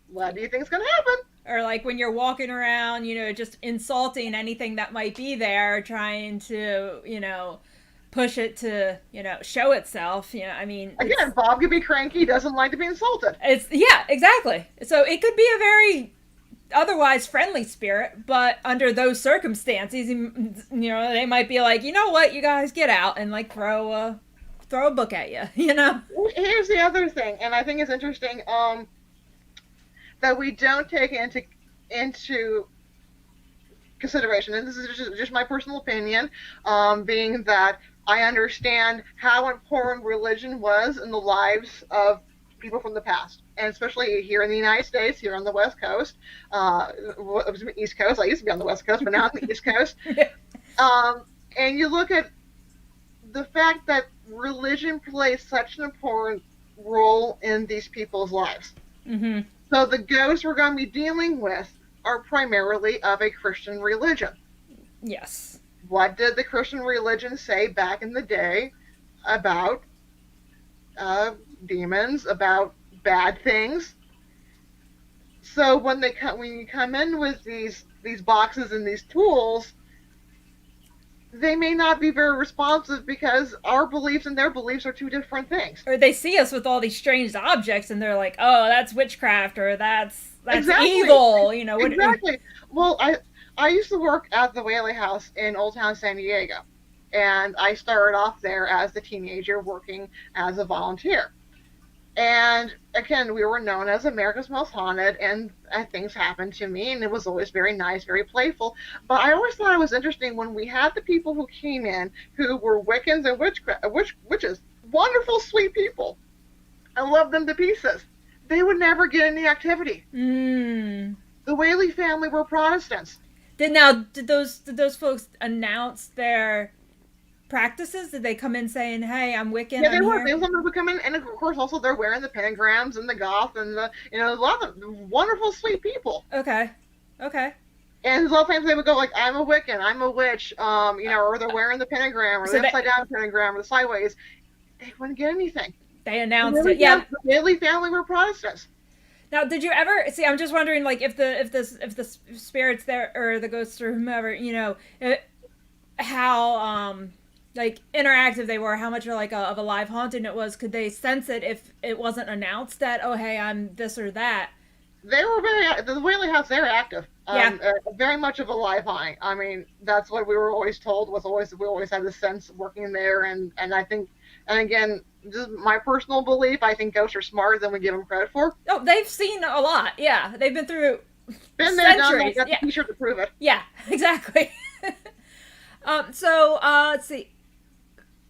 what do you think is going to happen? Or like when you're walking around, just insulting anything that might be there, trying to, push it to, show itself. I mean, Again, Bob could be cranky, he doesn't like to be insulted. yeah, exactly. So it could be a very otherwise friendly spirit, but under those circumstances, they might be like, you know what, you guys get out, and like throw a book at you. Here's the other thing, and I think it's interesting that we don't take into consideration, and this is just my personal opinion, being that I understand how important religion was in the lives of people from the past, and especially here in the United States, here on the West Coast, East Coast. I used to be on the West Coast, but now I'm on the East Coast. And you look at the fact that religion plays such an important role in these people's lives. Mm-hmm. So the ghosts we're going to be dealing with are primarily of a Christian religion. Yes. What did the Christian religion say back in the day about demons, about bad things? So when you come in with these boxes and these tools, they may not be very responsive because our beliefs and their beliefs are two different things. Or they see us with all these strange objects, and they're like, "Oh, that's witchcraft," or "That's Exactly. evil." Exactly. Well, I used to work at the Whaley House in Old Town San Diego, and I started off there as a teenager working as a volunteer. And again, we were known as America's Most Haunted, and things happened to me, and it was always very nice, very playful. But I always thought it was interesting when we had the people who came in who were Wiccans and witches, wonderful, sweet people. I loved them to pieces. They would never get any activity. Mm. The Whaley family were Protestants. Did those folks announce their practices? Did they come in saying, "Hey, I'm Wiccan"? Yeah, they I'm were. here? They would come in, and of course, also they're wearing the pentagrams and the goth and a lot of wonderful, sweet people. Okay. And a lot of times they would go like, "I'm a Wiccan, I'm a witch," or they're wearing the pentagram or So the upside down pentagram or the sideways. They wouldn't get anything. They announced it. Yeah. The Whaley family were Protestants. Now, did you ever see? I'm just wondering, like, if the spirits there or the ghosts or whomever, how like interactive they were, how much of a live haunting it was. Could they sense it if it wasn't announced that, oh hey, I'm this or that? They were the Whaley House. They were active. Yeah. Very much of a live haunting. I mean, that's what we were always told. We always had the sense working there, and I think, and again, this is my personal belief. I think ghosts are smarter than we give them credit for. Oh, they've seen a lot. Yeah, they've been through Been there, done centuries. that. Got Yeah. the T-shirt to prove it. Yeah, exactly. So let's see.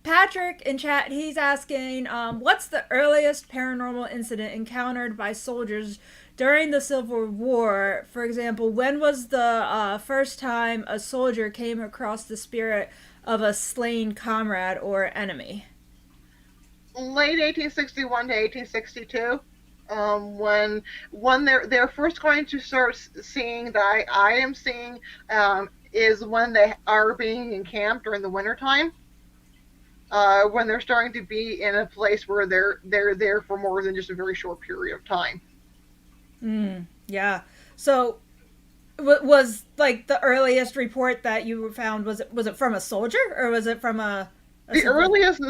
Patrick in chat, he's asking, what's the earliest paranormal incident encountered by soldiers during the Civil War? For example, when was the first time a soldier came across the spirit of a slain comrade or enemy? Late 1861 to 1862. When they're first going to start seeing that I am seeing is when they are being encamped during the wintertime. When they're starting to be in a place where they're there for more than just a very short period of time. Yeah. So Was like the earliest report that you found, was it from a soldier or was it from a The civilian? earliest,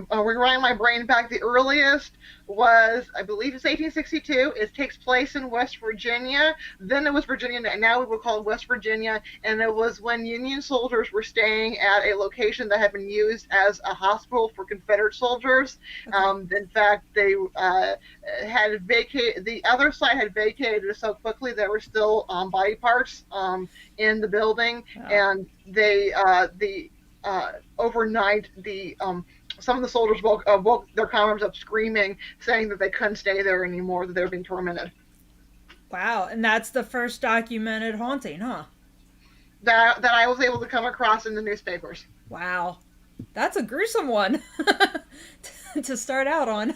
rewinding my brain back, the earliest was, I believe it's 1862. It takes place in West Virginia. Then it was Virginia, now we would call it West Virginia. And it was when Union soldiers were staying at a location that had been used as a hospital for Confederate soldiers. Okay. In fact, they had vacated, the other side had vacated so quickly there were still body parts in the building. Oh. And overnight, the some of the soldiers woke their comrades up screaming, saying that they couldn't stay there anymore, that they were being tormented. Wow, and that's the first documented haunting, huh? That I was able to come across in the newspapers. Wow. That's a gruesome one to start out on.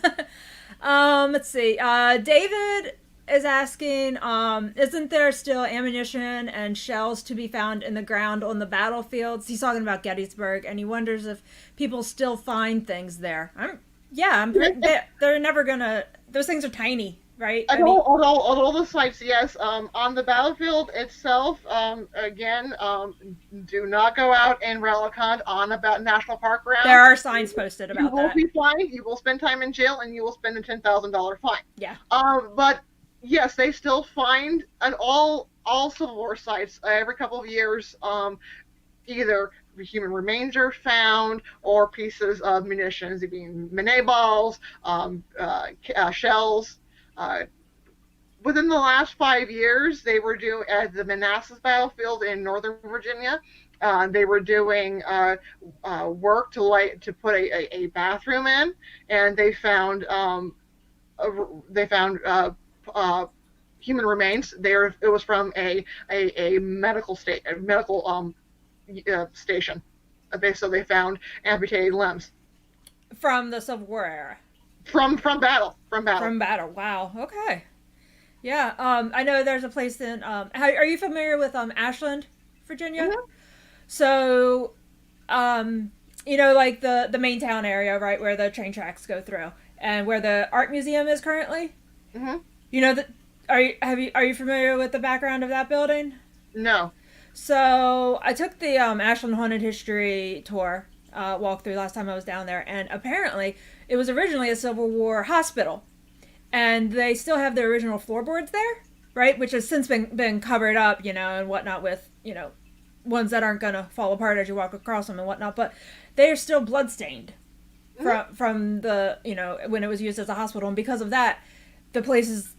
Let's see. David is asking, isn't there still ammunition and shells to be found in the ground on the battlefields? He's talking about Gettysburg, and he wonders if people still find things there. They're never gonna. Those things are tiny, right? I mean, At all the sites, yes. On the battlefield itself, again, do not go out and relic on about national park there grounds. are signs posted You about will that. be fined. You will spend time in jail, and you will spend a $10,000 fine. Yeah. But yes, they still find at all Civil War sites every couple of years. Either human remains are found or pieces of munitions, being minette balls, shells. Uh, Within the last 5 years, they were doing at the Manassas battlefield in Northern Virginia. They were doing work to put a bathroom in, and they found human remains. It was from a medical station. So they found amputated limbs From the Civil War era. from battle. From battle. Wow. Okay. Yeah. I know there's a place in. Are you familiar with Ashland, Virginia? Mm-hmm. So, like the main town area, right, where the train tracks go through, and where the art museum is currently. Mm-hmm. You know that. Are you familiar with the background of that building? No. So I took the Ashland Haunted History tour walkthrough last time I was down there, and apparently it was originally a Civil War hospital, and they still have the original floorboards there, right? Which has since been covered up, and whatnot with ones that aren't gonna fall apart as you walk across them and whatnot, but they are still bloodstained from the when it was used as a hospital, and because of that, the places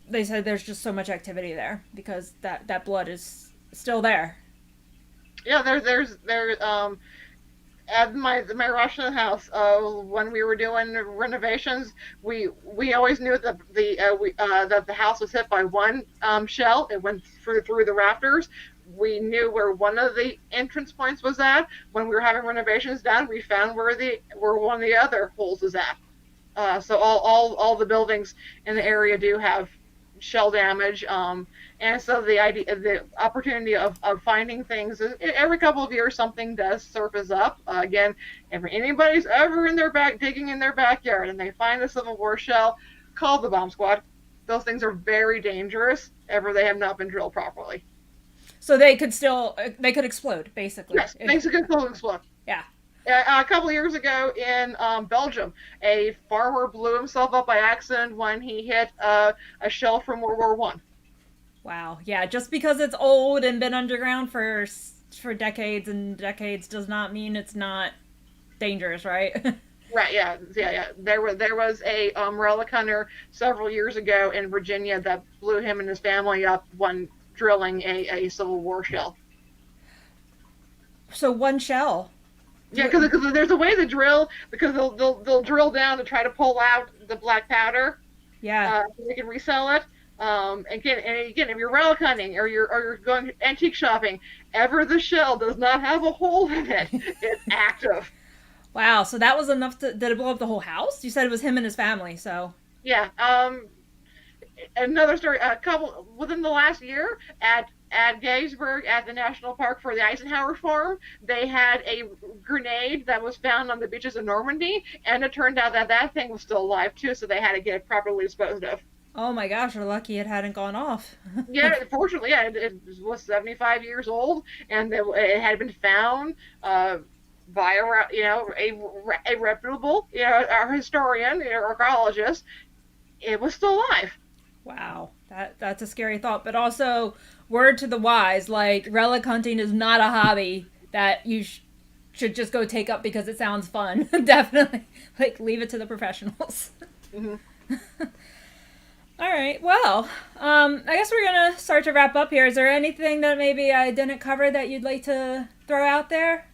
they said there's just so much activity there because that blood is still there. Yeah, there's at my Russian house, when we were doing renovations, we always knew that that the house was hit by one shell. It went through the rafters. We knew where one of the entrance points was at. When we were having renovations done, we found where one of the other holes is at. So all the buildings in the area do have shell damage. And so the opportunity of finding things every couple of years, something does surface up. Again, if anybody's ever digging in their backyard and they find a Civil War shell, call the bomb squad. Those things are very dangerous. Ever they have not been drilled properly. So they could explode basically. Yes, things could still explode. Yeah. A couple of years ago in Belgium, a farmer blew himself up by accident when he hit a shell from World War One. Wow. Yeah. Just because it's old and been underground for decades and decades does not mean it's not dangerous, right? Right. Yeah. There was a relic hunter several years ago in Virginia that blew him and his family up when drilling a Civil War shell. So one shell. Yeah, because there's a way to drill, because they'll drill down to try to pull out the black powder. Yeah. So they can resell it. Again, if you're relic hunting or you're going antique shopping, ever the shell does not have a hole in it, it's active. Wow. So that was enough did it blow up the whole house? You said it was him and his family. So. Yeah. Another story. Within the last year at Gettysburg, at the national park for the Eisenhower Farm, they had a grenade that was found on the beaches of Normandy, and it turned out that thing was still alive too, so they had to get it properly disposed of. Oh my gosh, we're lucky it hadn't gone off. Yeah, fortunately, yeah, it was 75 years old, and it had been found by a reputable a historian, archaeologist. It was still alive. Wow, that's a scary thought. But also, word to the wise, like relic hunting is not a hobby that you should just go take up because it sounds fun. Definitely, like leave it to the professionals. Hmm. All right. Well, I guess we're gonna start to wrap up here. Is there anything that maybe I didn't cover that you'd like to throw out there?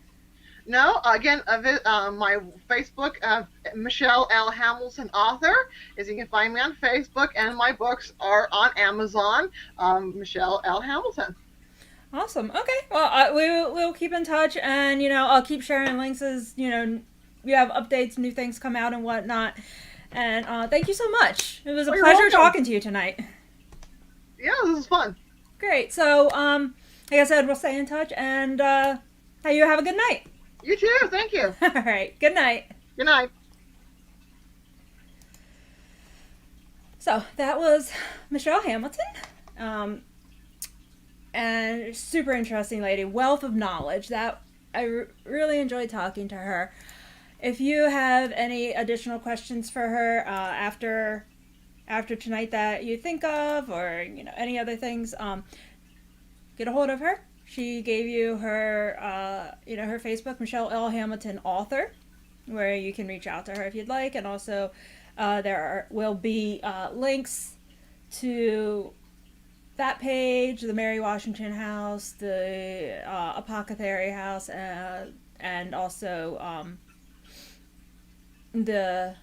No, again, my Facebook, Michelle L. Hamilton, author, is you can find me on Facebook, and my books are on Amazon. Michelle L. Hamilton. Awesome. Okay. Well, we'll keep in touch, and I'll keep sharing links as you have updates, new things come out, and whatnot. And thank you so much. It was a Oh, you're pleasure welcome. talking to you tonight. Yeah, this is fun. Great. So, like I said, we'll stay in touch, and you have a good night. You too. Thank you. All right. Good night. Good night. So that was Michelle Hamilton, and super interesting lady, wealth of knowledge. That I really enjoyed talking to her. If you have any additional questions for her after tonight that you think of, or any other things, get a hold of her. She gave you her her Facebook, Michelle L. Hamilton, author, where you can reach out to her if you'd like, and also will be links to that page, the Mary Washington House, the Apothecary House, and also the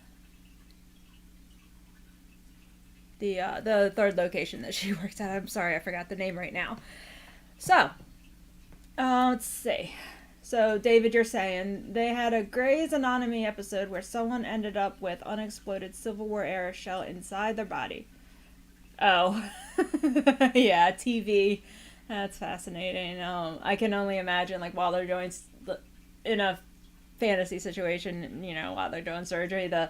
third location that she works at. I'm sorry, I forgot the name right now. So, let's see. So, David, you're saying they had a Grey's Anatomy episode where someone ended up with unexploded Civil War era shell inside their body. Oh, yeah, TV. That's fascinating. I can only imagine, like, while they're doing in a fantasy situation, while they're doing surgery, the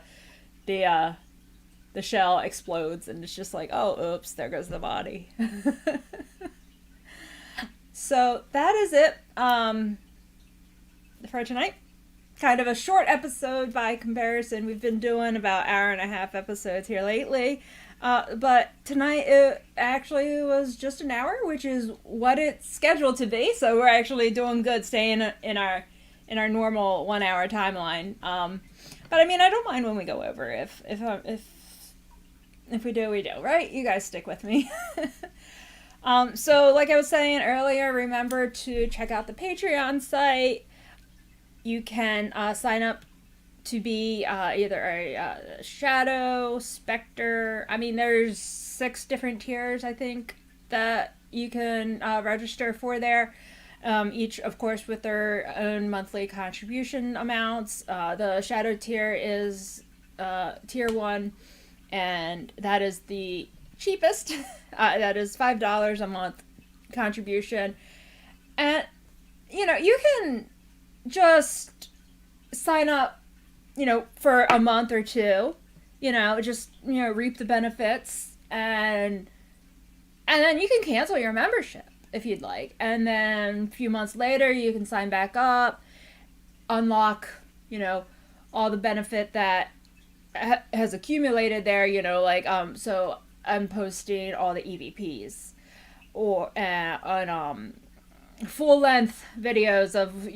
shell explodes, and it's just like, oh, oops, there goes the body. So that is it for tonight. Kind of a short episode by comparison. We've been doing about hour and a half episodes here lately. But tonight it actually was just an hour, which is what it's scheduled to be. So we're actually doing good, staying in our normal 1 hour timeline. But I mean, I don't mind when we go over. If we do, we do, right? You guys stick with me. So like I was saying earlier, remember to check out the Patreon site. You can sign up to be either a shadow, specter. I mean, there's 6 different tiers, I think, that you can register for there. Each, of course, with their own monthly contribution amounts. The shadow tier is tier 1, and that is the cheapest. That is $5 a month contribution. And, you can just sign up, for a month or two, just, reap the benefits, and then you can cancel your membership if you'd like. And then a few months later, you can sign back up, unlock, all the benefit that has accumulated there, so I'm posting all the EVPs or on full length videos of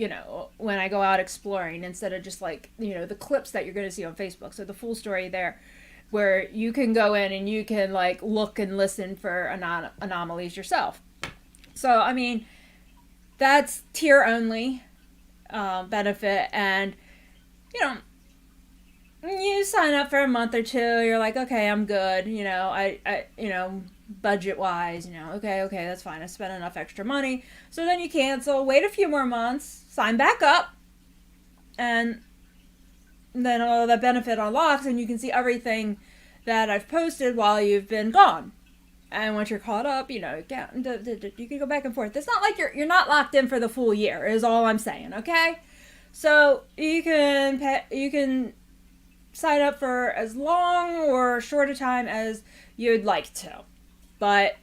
when I go out exploring, instead of just like the clips that you're going to see on Facebook. So the full story there, where you can go in and you can like look and listen for anomalies yourself. So I mean, that's tier only benefit, and you sign up for a month or two, you're like, okay, I'm good, I budget wise, okay, that's fine, I spent enough extra money. So then you cancel, wait a few more months, sign back up, and then all that benefit unlocks, and you can see everything that I've posted while you've been gone. And once you're caught up, you can go back and forth. It's not like you're not locked in for the full year, is all I'm saying, okay? So you can sign up for as long or short a time as you'd like to. But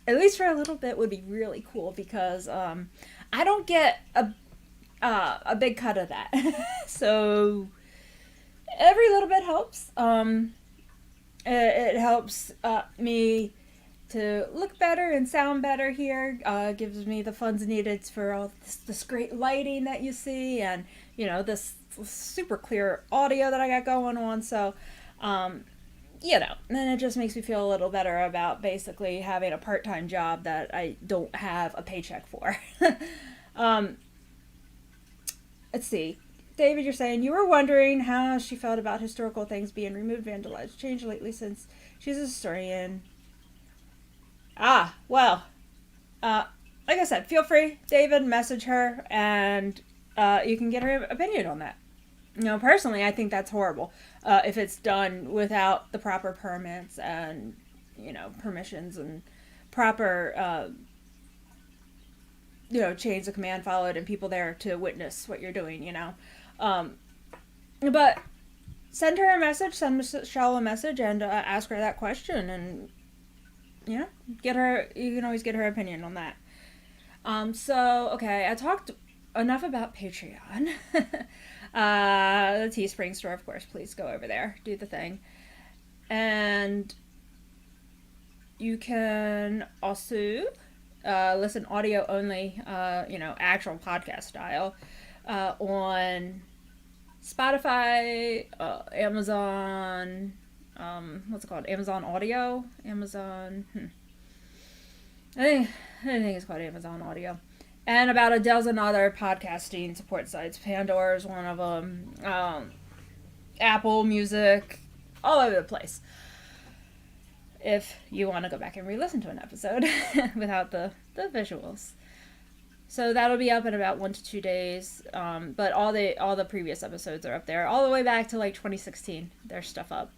at least for a little bit would be really cool, because I don't get a big cut of that. So every little bit helps. It helps me to look better and sound better here. Gives me the funds needed for all this great lighting that you see, and this super clear audio that I got going on. So then it just makes me feel a little better about basically having a part-time job that I don't have a paycheck for. Let's see. David, you're saying you were wondering how she felt about historical things being removed, vandalized, changed lately since she's a historian. Well, like I said, feel free, David, message her, and you can get her opinion on that. Personally, I think that's horrible if it's done without the proper permits and, permissions and proper, chains of command followed and people there to witness what you're doing, But send her a message, send Michelle a message, and ask her that question, and, you can always get her opinion on that. Okay, I talked enough about Patreon. The Teespring store, of course, please go over there, do the thing. And you can also listen audio only, actual podcast style, on Spotify, Amazon, what's it called? Amazon Audio? I think it's called Amazon Audio. And about a dozen other podcasting support sites. Pandora is one of them. Apple Music, all over the place. If you want to go back and re-listen to an episode without the visuals. So that'll be up in about 1 to 2 days. But all the previous episodes are up there. All the way back to 2016. There's stuff up.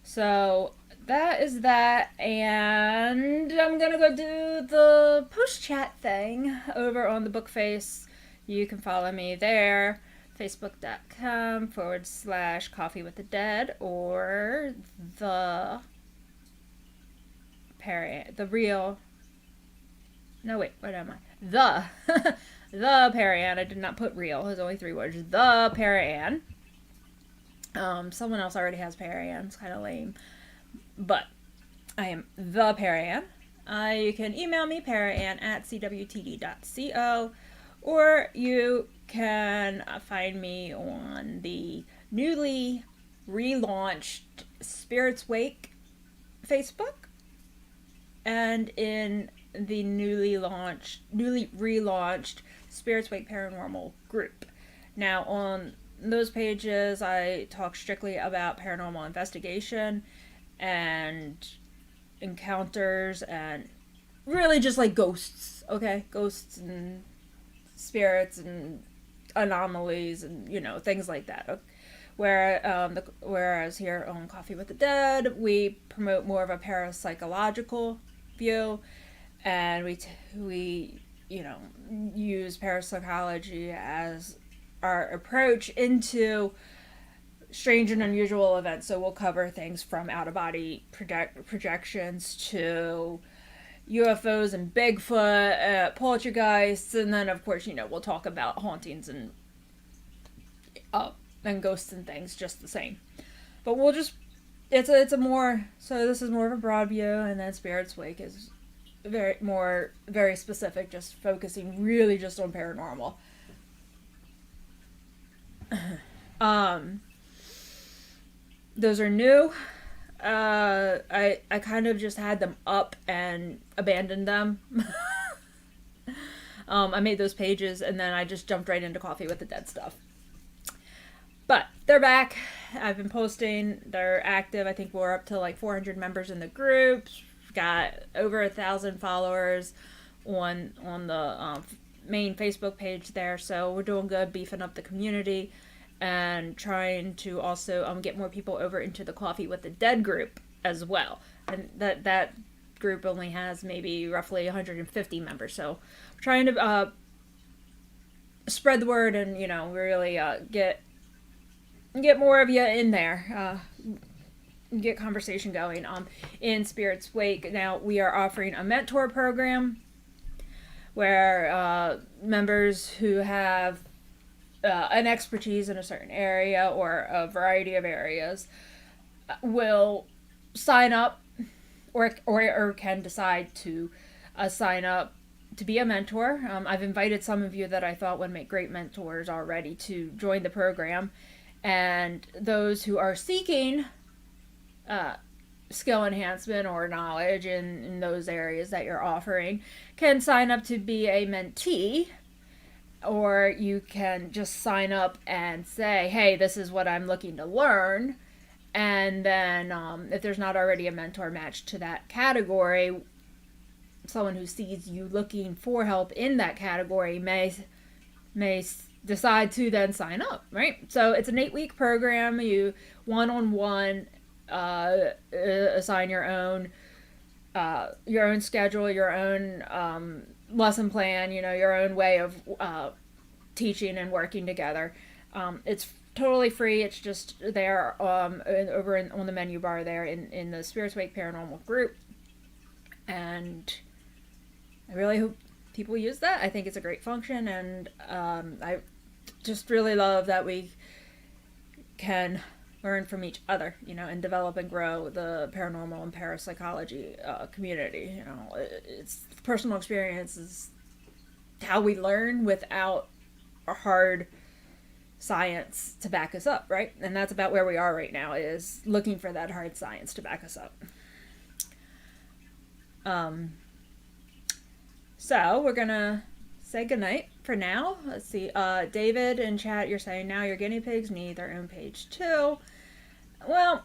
So that is that, and I'm gonna go do the post chat thing over on the book face. You can follow me there, facebook.com/coffee with the dead, or the Parayan. I did not put real. There's only 3 words. The Parayan. Someone else already has Parayan. It's kind of lame. But I am the Parayan. You can email me, parayan@cwtd.co, or you can find me on the newly relaunched Spirits Wake Facebook, and in the newly relaunched Spirits Wake Paranormal group. Now, on those pages, I talk strictly about paranormal investigation and encounters and really just ghosts, okay? Ghosts and spirits and anomalies and, things like that. Whereas here on Coffee with the Dead, we promote more of a parapsychological view, and we use parapsychology as our approach into strange and unusual events. So we'll cover things from out-of-body projections to UFOs and Bigfoot, poltergeists, and then of course we'll talk about hauntings and ghosts and things just the same. But we'll just it's a more, so this is more of a broad view, and then Spirits Wake is very specific, just focusing really just on paranormal. Those are new. I kind of just had them up and abandoned them. I made those pages and then I just jumped right into Coffee with the Dead stuff. But they're back. I've been posting. They're active. I think we're up to 400 members in the group. Got over 1,000 followers on the main Facebook page there. So we're doing good, beefing up the community, and trying to also get more people over into the Coffee with the Dead group as well. And that group only has maybe roughly 150 members. So we're trying to spread the word and really get get more of you in there. Get conversation going in Spirit's Wake. Now we are offering a mentor program where members who have an expertise in a certain area or a variety of areas will sign up or can decide to sign up to be a mentor. I've invited some of you that I thought would make great mentors already to join the program, and those who are seeking skill enhancement or knowledge in those areas that you're offering can sign up to be a mentee, or you can just sign up and say, hey, this is what I'm looking to learn. And then if there's not already a mentor matched to that category, someone who sees you looking for help in that category may decide to then sign up, right? So it's an 8-week program. You one-on-one assign your own schedule, your own lesson plan, your own way of teaching and working together. It's totally free. It's just there over on the menu bar there in the Spirit's Wake Paranormal group. And I really hope people use that. I think it's a great function, and I just really love that we can learn from each other, and develop and grow the paranormal and parapsychology community. It's personal experience is how we learn without a hard science to back us up, right? And that's about where we are right now, is looking for that hard science to back us up. So we're gonna say goodnight for now. Let's see. David in chat, you're saying now your guinea pigs need their own page too. Well,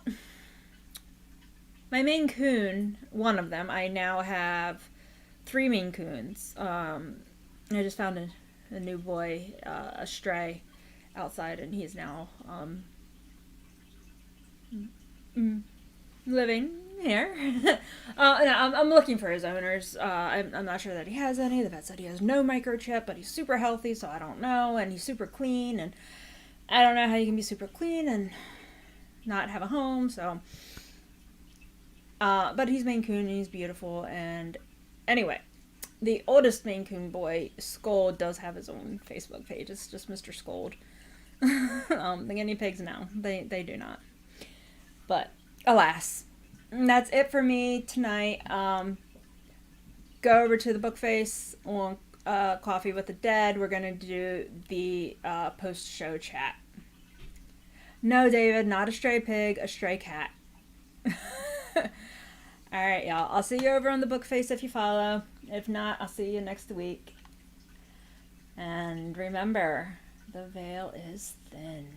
my Maine Coon, one of them, I now have 3 Maine Coons. I just found a new boy, a stray, outside, and he's now living here. I'm looking for his owners. I'm not sure that he has any. The vet said he has no microchip, but he's super healthy, so I don't know. And he's super clean, and I don't know how you can be super clean and not have a home. So, but he's Maine Coon and he's beautiful. And anyway, the oldest Maine Coon boy, Scold, does have his own Facebook page. It's just Mr. Scold. The guinea pigs, no, they do not. But alas, that's it for me tonight. Go over to the Bookface on Coffee with the Dead. We're gonna do the post-show chat. No, David, not a stray pig, a stray cat. Alright, y'all. I'll see you over on the Bookface if you follow. If not, I'll see you next week. And remember, the veil is thin.